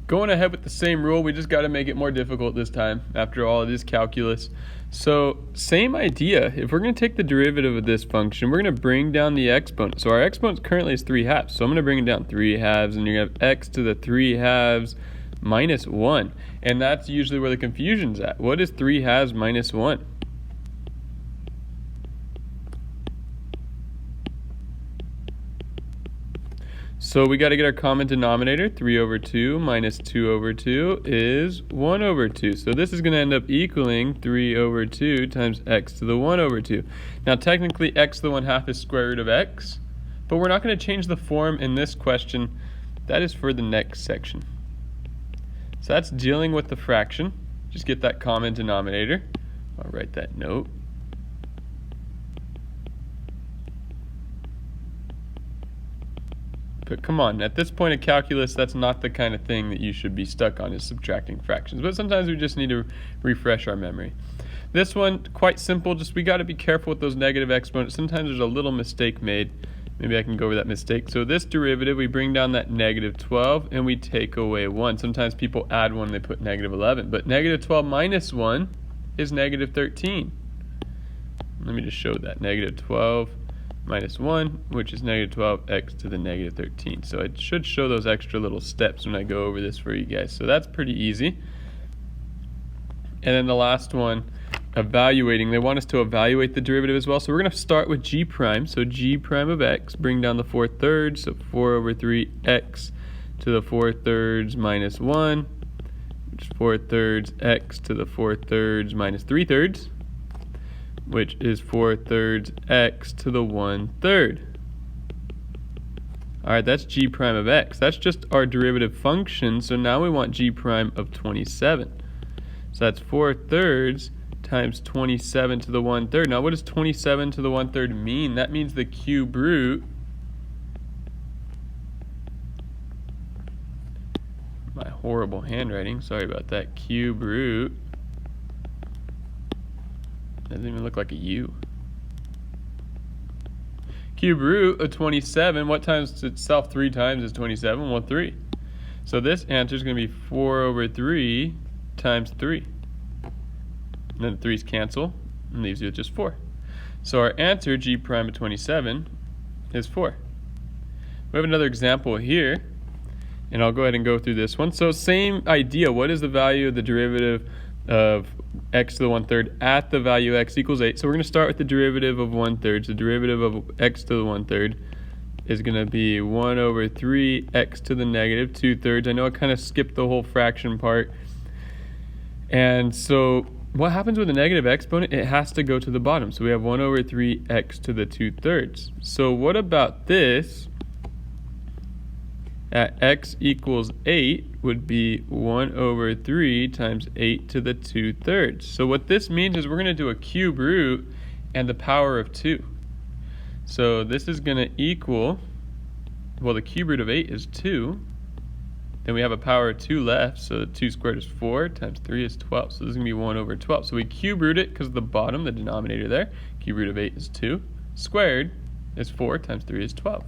Going ahead with the same rule, we just got to make it more difficult this time. After all, it is calculus. So same idea. If we're going to take the derivative of this function, we're going to bring down the exponent. So our exponent currently is 3/2. So I'm going to bring it down 3/2, and you're going to have x to the 3/2 minus 1. And that's usually where the confusion's at. What is 3/2 minus 1? So we got to get our common denominator. 3/2 minus 2/2 is 1/2. So this is going to end up equaling 3/2 times x to the 1/2. Now technically x to the 1/2 is square root of x, but we're not going to change the form in this question. That is for the next section. So that's dealing with the fraction. Just get that common denominator. I'll write that note. But come on, at this point of calculus, that's not the kind of thing that you should be stuck on, is subtracting fractions. But sometimes we just need to refresh our memory. This one, quite simple, just we got to be careful with those negative exponents. Sometimes there's a little mistake made. Maybe I can go over that mistake. So this derivative, we bring down that negative 12 and we take away 1. Sometimes people add 1 and they put negative 11. But negative 12 minus 1 is negative 13. Let me just show that. Negative 12 minus 1, which is negative 12x to the negative 13. So it should show those extra little steps when I go over this for you guys. So that's pretty easy. And then the last one, evaluating. They want us to evaluate the derivative as well. So we're going to start with g prime. So g prime of x, bring down the 4/3, so 4/3x to the 4/3 minus 1, which is 4/3 x to the 4/3 minus 3/3. Which is 4/3 x to the 1/3. All right, that's g prime of x. That's just our derivative function. So now we want g prime of 27. So that's 4/3 times 27 to the 1/3. Now what does 27 to the 1/3 mean? That means the cube root. My horrible handwriting, sorry about that. Cube root. Doesn't even look like a U. Cube root of 27, what times itself 3 times is 27? Well, 3. So this answer is going to be 4/3 times 3. And then the 3's cancel and leaves you with just 4. So our answer, g prime of 27, is 4. We have another example here, and I'll go ahead and go through this one. So same idea. What is the value of the derivative of x to the 1/3 at the value x equals 8. So we're going to start with the derivative of 1/3. The derivative of x to the 1/3 is going to be 1/3 x to the negative 2/3. I know I kind of skipped the whole fraction part. And so what happens with a negative exponent? It has to go to the bottom. So we have 1/3 x to the 2/3. So what about this? At x equals 8 would be 1/3 times 8 to the 2/3. So what this means is we're going to do a cube root and the power of 2. So this is going to equal, well, the cube root of 8 is 2. Then we have a power of 2 left, so 2 squared is 4 times 3 is 12. So this is going to be 1/12. So we cube root it because the bottom, the denominator there, cube root of 8 is 2. Squared is 4 times 3 is 12.